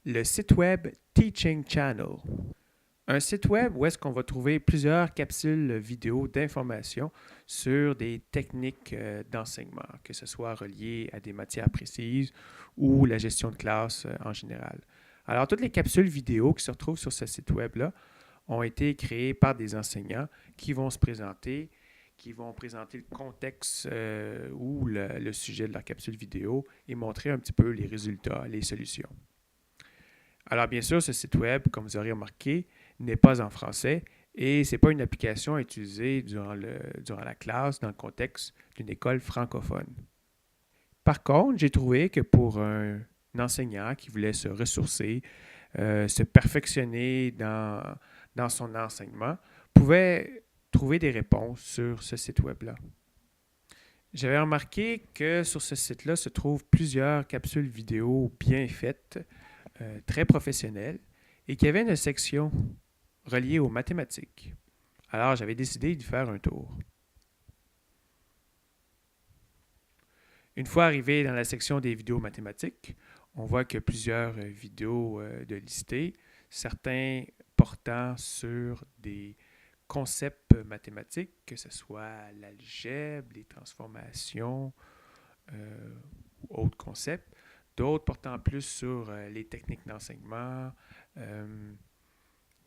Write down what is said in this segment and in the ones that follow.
Le site web Teaching Channel. Un site web où est-ce qu'on va trouver plusieurs capsules vidéo d'information sur des techniques d'enseignement, que ce soit reliées à des matières précises ou la gestion de classe en général. Alors, toutes les capsules vidéo qui se retrouvent sur ce site web-là ont été créées par des enseignants qui vont se présenter, qui vont présenter le contexte ou le sujet de leur capsule vidéo et montrer un petit peu les résultats, les solutions. Alors, bien sûr, ce site web, comme vous aurez remarqué, n'est pas en français et ce n'est pas une application à utiliser durant la classe dans le contexte d'une école francophone. Par contre, j'ai trouvé que pour un enseignant qui voulait se ressourcer, se perfectionner dans son enseignement, pouvait trouver des réponses sur ce site web-là. J'avais remarqué que sur ce site-là se trouvent plusieurs capsules vidéo bien faites, très professionnelles, et qu'il y avait une section reliée aux mathématiques. Alors, j'avais décidé d'y faire un tour. Une fois arrivé dans la section des vidéos mathématiques, on voit qu'il y a plusieurs vidéos de listées, certains portant sur des concepts mathématiques, que ce soit l'algèbre, les transformations ou autres concepts, d'autres portant plus sur les techniques d'enseignement,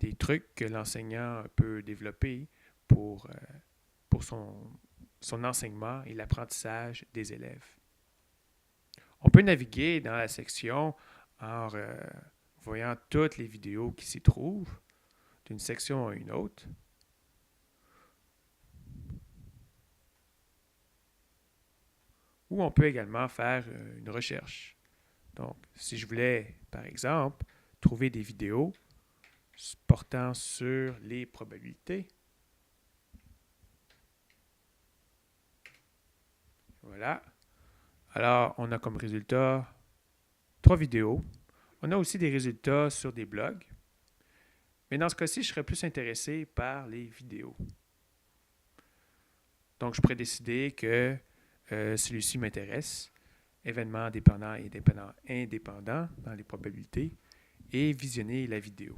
des trucs que l'enseignant peut développer pour son enseignement et l'apprentissage des élèves. On peut naviguer dans la section en voyant toutes les vidéos qui s'y trouvent, d'une section à une autre. Ou on peut également faire une recherche. Donc, si je voulais, par exemple, trouver des vidéos portant sur les probabilités, voilà. Alors, on a comme résultat 3 vidéos. On a aussi des résultats sur des blogs. Mais dans ce cas-ci, je serais plus intéressé par les vidéos. Donc, je pourrais décider que celui-ci m'intéresse. Événements dépendants et indépendants dans les probabilités et visionner la vidéo.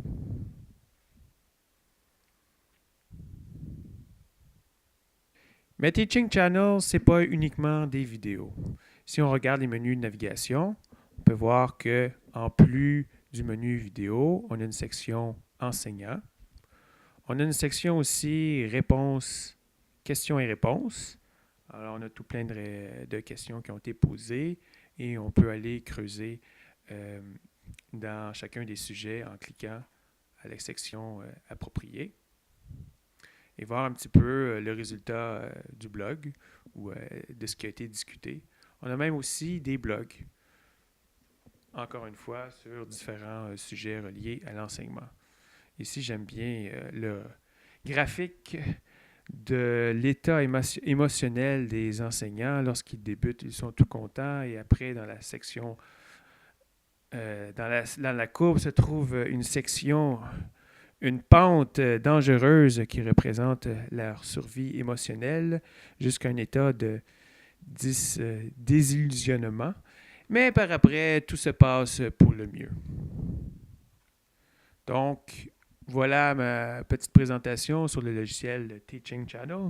Mais Teaching Channel, ce n'est pas uniquement des vidéos. Si on regarde les menus de navigation, on peut voir qu'en plus du menu vidéo, on a une section enseignant. On a une section aussi réponses, questions et réponses. Alors, on a tout plein de questions qui ont été posées et on peut aller creuser dans chacun des sujets en cliquant à la section appropriée et voir un petit peu le résultat du blog ou de ce qui a été discuté. On a même aussi des blogs, encore une fois, sur différents sujets reliés à l'enseignement. Ici, j'aime bien le graphique de l'état émotionnel des enseignants. Lorsqu'ils débutent, ils sont tout contents et après, dans la section, dans la courbe se trouve une section, une pente dangereuse qui représente leur survie émotionnelle jusqu'à un état de désillusionnement. Mais par après, tout se passe pour le mieux. Donc, voilà ma petite présentation sur le logiciel Teaching Channel.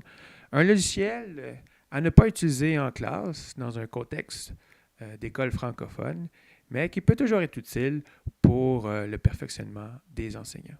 Un logiciel à ne pas utiliser en classe dans un contexte d'école francophone, mais qui peut toujours être utile pour le perfectionnement des enseignants.